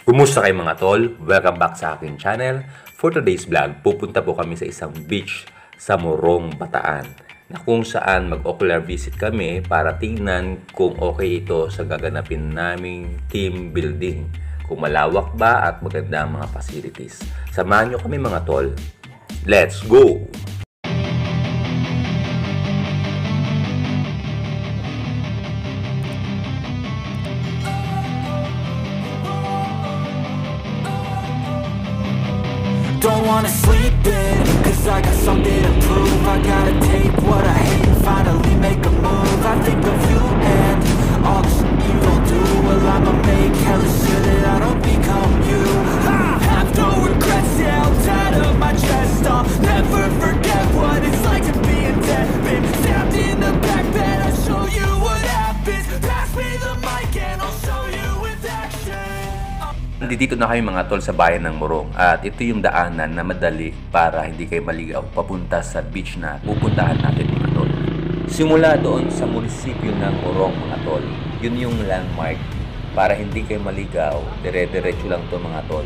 Kumusta kayo mga tol? Welcome back sa aking channel. For today's vlog, pupunta po kami sa isang beach sa Morong, Bataan, na kung saan mag-ocular visit kami para tingnan kung okay ito sa gaganapin naming team building. Kung malawak ba at maganda ang mga facilities. Samahan nyo kami mga tol. Let's go! Don't wanna sleep in, cause I got something to prove. I gotta take what I hate and finally make a move. I think of you and all the shit you don't do. Well, I'ma make hella sure that I don't become you. I have no regrets, yeah, I'm tired of my chest. I'll never forget what it's like to be in debt. Been stabbed in the back bed, I'll show you what happens. Pass me the mic and I'll show you with action. Dito na kayo mga tol sa bayan ng Morong at ito yung daanan na madali para hindi kayo maligaw papunta sa beach na pupuntahan natin mga tol. Simula doon sa munisipyo ng Morong mga tol, yun yung landmark para hindi kayo maligaw, dire-diretso lang to mga tol.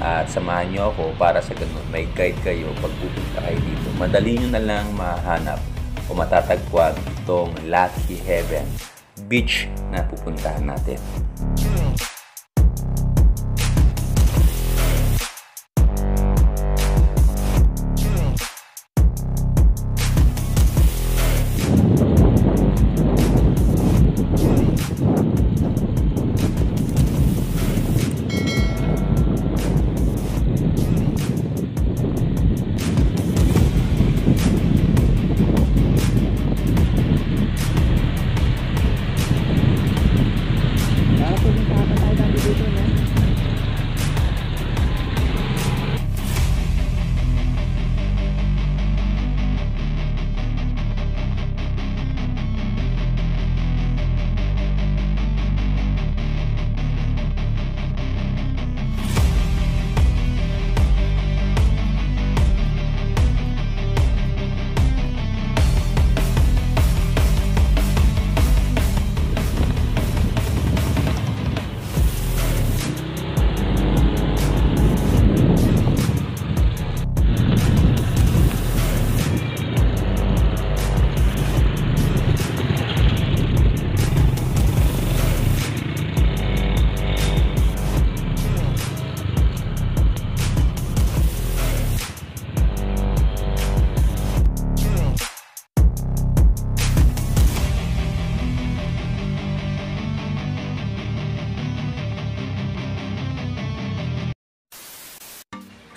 At samahan nyo ako para sa ganun may guide kayo pag pupunta kayo dito. Madali nyo na lang mahanap o matatagpuan itong Lucky Haven beach na pupuntahan natin.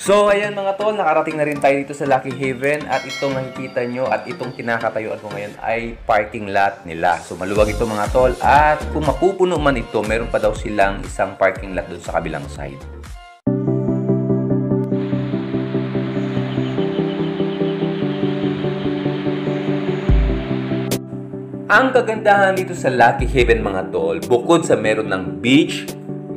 So, ayan mga tol, nakarating na rin tayo dito sa Lucky Haven at itong nakikita nyo at itong kinakatayuan ko ngayon ay parking lot nila. So, maluwag ito mga tol at kung mapupuno man ito, meron pa daw silang isang parking lot dun sa kabilang side. Ang kagandahan dito sa Lucky Haven mga tol, bukod sa meron ng beach,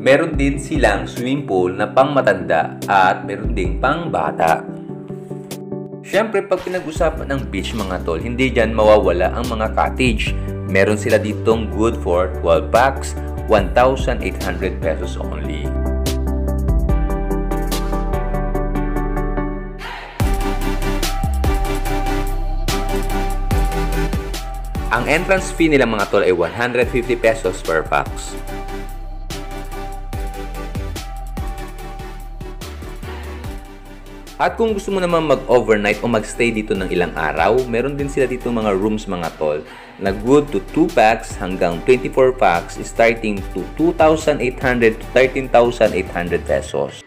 meron din silang swimming pool na pang matanda at meron ding pang bata. Siyempre, pag pinag-usapan ng beach mga tol, hindi dyan mawawala ang mga cottage. Meron sila ditong good for 12 packs, 1,800 pesos only. Ang entrance fee nila mga tol ay 150 pesos per packs. At kung gusto mo naman mag-overnight o mag-stay dito ng ilang araw, meron din sila dito mga rooms mga tol na good to 2 packs hanggang 24 packs starting to 2,800 to 13,800 pesos.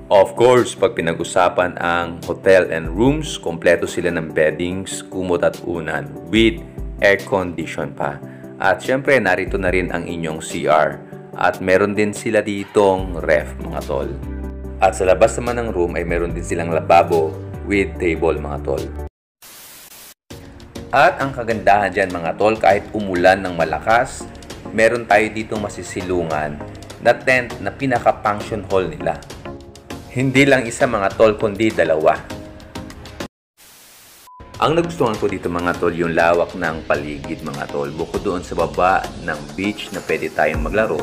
Of course, pag pinag-usapan ang hotel and rooms, kompleto sila ng beddings, kumot at unan with air condition pa. At syempre, narito na rin ang inyong CR. At meron din sila ditong ref mga tol. At sa labas naman ng room ay meron din silang lababo with table mga tol. At ang kagandahan dyan mga tol, kahit umulan ng malakas, meron tayo ditong masisilungan na tent na pinaka-function hall nila. Hindi lang isa mga tol, kundi dalawa. Ang nagustuhan ko dito mga tol, yung lawak ng paligid mga tol. Bukod doon sa baba ng beach na pwede tayong maglaro,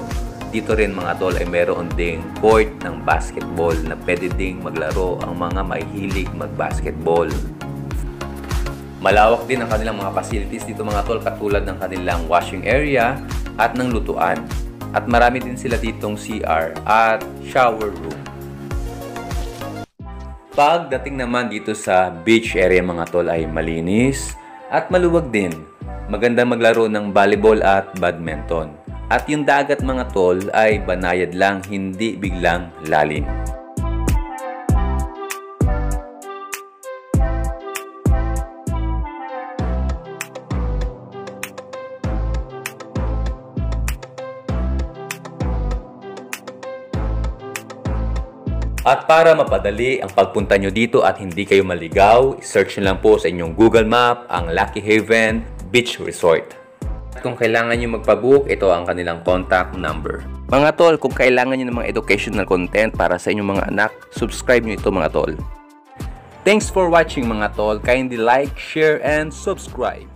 dito rin mga tol ay meron ding court ng basketball na pwede ding maglaro ang mga mahihilig mag-basketball. Malawak din ang kanilang mga facilities dito mga tol, katulad ng kanilang washing area at ng lutuan. At marami din sila ditong CR at shower room. Pagdating naman dito sa beach area mga tol ay malinis at maluwag din. Maganda maglaro ng volleyball at badminton. At yung dagat mga tol ay banayad lang, hindi biglang lalim. At para mapadali ang pagpunta nyo dito at hindi kayo maligaw, search nyo lang po sa inyong Google Map ang Lucky Haven Beach Resort. At kung kailangan nyo magpabook, ito ang kanilang contact number. Mga tol, kung kailangan nyo ng mga educational content para sa inyong mga anak, subscribe nyo ito mga tol. Thanks for watching mga tol. Kindly like, share, and subscribe.